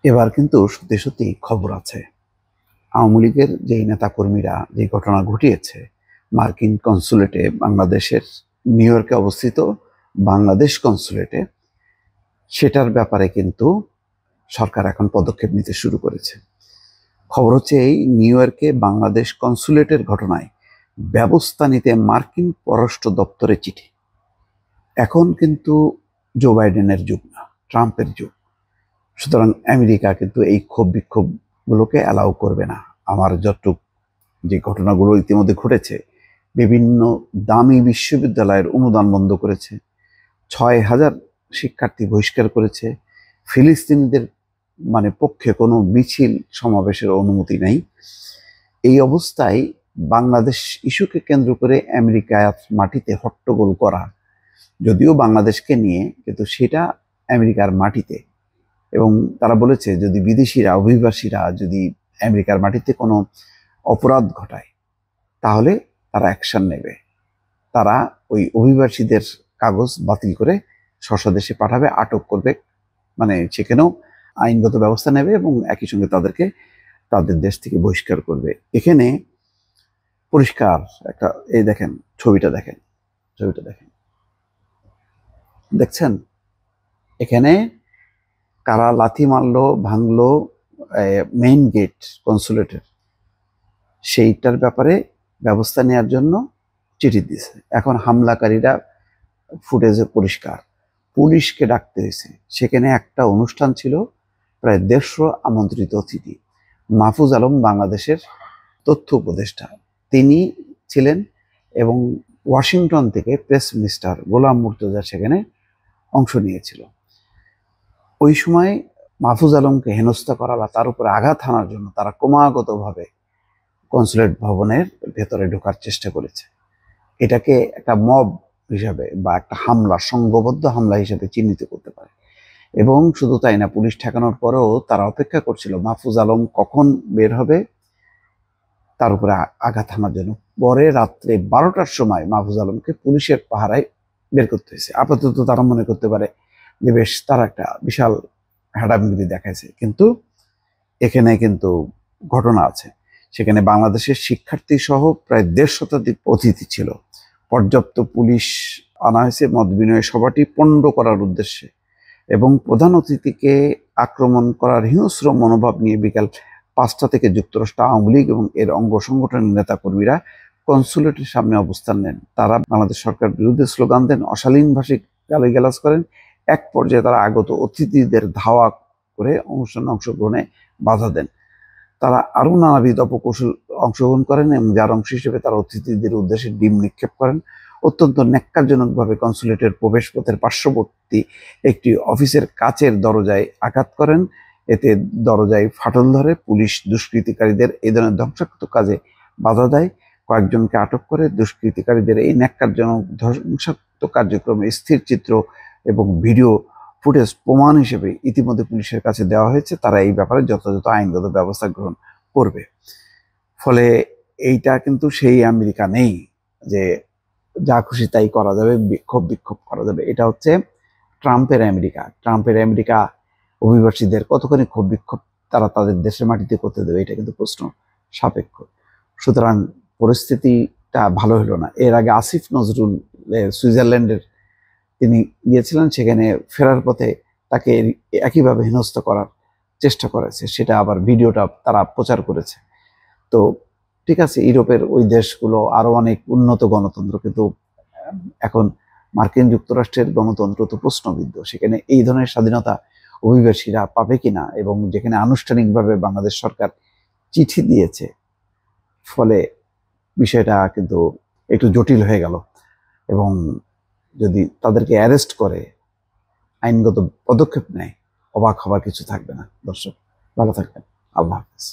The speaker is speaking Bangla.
এবার কিন্তু সত্যি সত্যি খবর আছে। আওয়ামী লীগের যেই নেতাকর্মীরা যে ঘটনা ঘটিয়েছে মার্কিন কনসুলেটে, বাংলাদেশের নিউ ইয়র্কে অবস্থিত বাংলাদেশ কনসুলেটে, সেটার ব্যাপারে কিন্তু সরকার এখন পদক্ষেপ নিতে শুরু করেছে। খবর হচ্ছে এই নিউ ইয়র্কে বাংলাদেশ কনসুলেটের ঘটনায় ব্যবস্থা নিতে মার্কিন পররাষ্ট্র দপ্তরে চিঠি। এখন কিন্তু জো বাইডেনের যুগ না, ট্রাম্পের যুগ। সুতরাং আমেরিকা কিন্তু এই ক্ষোভ বিক্ষোভগুলোকে অ্যালাউ করবে না। আমার যতটুক যে ঘটনাগুলো ইতিমধ্যে ঘটেছে, বিভিন্ন দামি বিশ্ববিদ্যালয়ের অনুদান বন্ধ করেছে, 6,000 শিক্ষার্থী বহিষ্কার করেছে, ফিলিস্তিনিদের পক্ষে কোনো মিছিল সমাবেশের অনুমতি নেই। এই অবস্থায় বাংলাদেশ ইস্যুকে কেন্দ্র করে আমেরিকার মাটিতে হট্টগোল করা, যদিও বাংলাদেশকে নিয়ে, কিন্তু সেটা আমেরিকার মাটিতে। এবং তারা বলেছে যদি বিদেশিরা, অভিবাসীরা যদি আমেরিকার মাটিতে কোনো অপরাধ ঘটায় তাহলে তারা অ্যাকশন নেবে। তারা ওই অভিবাসীদের কাগজ বাতিল করে স্বদেশে পাঠাবে, আটক করবে, সেখানেও আইনগত ব্যবস্থা নেবে এবং একই সঙ্গে তাদেরকে তাদের দেশ থেকে বহিষ্কার করবে। এখানে পরিষ্কার একটা, এই দেখেন ছবিটা দেখেন, দেখছেন এখানে কারা লাথি মারলো, ভাঙলো মেইন গেট কনসুলেটের, সেইটার ব্যাপারে ব্যবস্থা নেওয়ার জন্য চিঠি দিয়েছে। এখন হামলাকারীরা ফুটেজে পরিষ্কার, পুলিশকে ডাকতে হয়েছে। সেখানে একটা অনুষ্ঠান ছিল, প্রায় 150 আমন্ত্রিত অতিথি। মাহফুজ আলম বাংলাদেশের তথ্য উপদেষ্টা তিনি ছিলেন, এবং ওয়াশিংটন থেকে প্রেস মিনিস্টার গোলাম মুর্তজা সেখানে অংশ নিয়েছিল। ওই সময় মাহফুজ আলমকে হেনস্থা করা বা তার উপরে আঘাত হানার জন্য তারা ক্রমাগতভাবে কনসুলেট ভবনের ভেতরে ঢোকার চেষ্টা করেছে। এটাকে একটা মব হিসাবে বা একটা হামলা, সংঘবদ্ধ হামলা হিসেবে চিহ্নিত করতে পারে। এবং শুধু তাই না, পুলিশ ঠেকানোর পরেও তারা অপেক্ষা করছিল মাহফুজ আলম কখন বের হবে তার উপরে আঘাত হানার জন্য। পরে রাত্রে 12টার সময় মাহফুজ আলমকে পুলিশের পাহারায় বের করতে হয়েছে। আপাতত তারা মনে করতে পারে যে বেশ তারা একটা বিশাল হ্যাডামগিরি দেখাইছে, কিন্তু এখানে কিন্তু ঘটনা আছে। সেখানে বাংলাদেশের শিক্ষার্থী সহ প্রায় 1.5 শতাধিক অতিথি ছিল। পর্যাপ্ত পুলিশ আনা হয়েছে মত বিনিময় সভাটি পণ্ড করার উদ্দেশ্যে, এবং প্রধান অতিথিকে আক্রমণ করার হিংস্র মনোভাব নিয়ে বিকাল 5টা থেকে যুক্তরাষ্ট্র আওয়ামী লীগ এবং এর অঙ্গ সংগঠনের নেতাকর্মীরা কনসুলেটের সামনে অবস্থান নেন। তারা বাংলাদেশ সরকার বিরুদ্ধে স্লোগান দেন, অশালীন ভাষায় গালিগালাজ করেন। এক পর্যায়ে তারা আগত অতিথিদের ধাওয়া করে অনুষ্ঠানে অংশগ্রহণে বাধা দেন। তারা আরো নানাবিধ অপকৌশল অংশগ্রহণ করেন এবং যার অংশ হিসেবে তারা অতিথিদের উদ্দেশ্যে ডিম নিক্ষেপ করেন। অত্যন্ত ন্যাক্কারজনকভাবে কনসুলেটের প্রবেশপথের পার্শ্ববর্তী একটি অফিসের কাচের দরজায় আঘাত করেন। এতে দরজায় ফাটল ধরে। পুলিশ দুষ্কৃতিকারীদের এই ধরনের ধ্বংসাত্মক কাজে বাধা দেয়, কয়েকজনকে আটক করে। দুষ্কৃতিকারীদের এই ন্যাক্কারজনক ধ্বংসাত্মক কার্যক্রমে স্থির চিত্র এবং ভিডিও ফুটেজ প্রমাণ হিসেবে ইতিমধ্যে পুলিশের কাছে দেওয়া হয়েছে। তারা এই ব্যাপারে যথাযথ আইনগত ব্যবস্থা গ্রহণ করবে। ফলে এইটা কিন্তু সেই আমেরিকা নেই যে যা খুশি তাই করা যাবে, বিক্ষোভ করা যাবে। এটা হচ্ছে ট্রাম্পের আমেরিকা। ট্রাম্পের আমেরিকা অভিবাসীদের কতখানি ক্ষোভ বিক্ষোভ তারা তাদের দেশের মাটিতে করতে দেবে, এটা কিন্তু প্রশ্ন সাপেক্ষ। সুতরাং পরিস্থিতিটা ভালো হলো না। এর আগে আসিফ নজরুল সুইজারল্যান্ডের তিনি গিয়েছিলেন, সেখানে ফেরার পথে তাকে একইভাবে হেনস্থা করার চেষ্টা করেছে, সেটা আবার ভিডিওটা তারা প্রচার করেছে। তো ঠিক আছে, ইউরোপের ওই দেশগুলো আরো অনেক উন্নত গণতন্ত্র, কিন্তু এখন মার্কিন যুক্তরাষ্ট্রের গণতন্ত্র তো প্রশ্নবিদ্ধ। সেখানে এই ধরনের স্বাধীনতা অভিবাসীরা পাবে কিনা, এবং যেখানে আনুষ্ঠানিকভাবে বাংলাদেশ সরকার চিঠি দিয়েছে, ফলে বিষয়টা কিন্তু একটু জটিল হয়ে গেল। এবং যদি তাদেরকে অ্যারেস্ট করে, আইনগত পদক্ষেপ নেয়, অবাক হবার কিছু থাকবে না। দর্শক ভালো থাকবেন, আল্লাহ হাফেজ।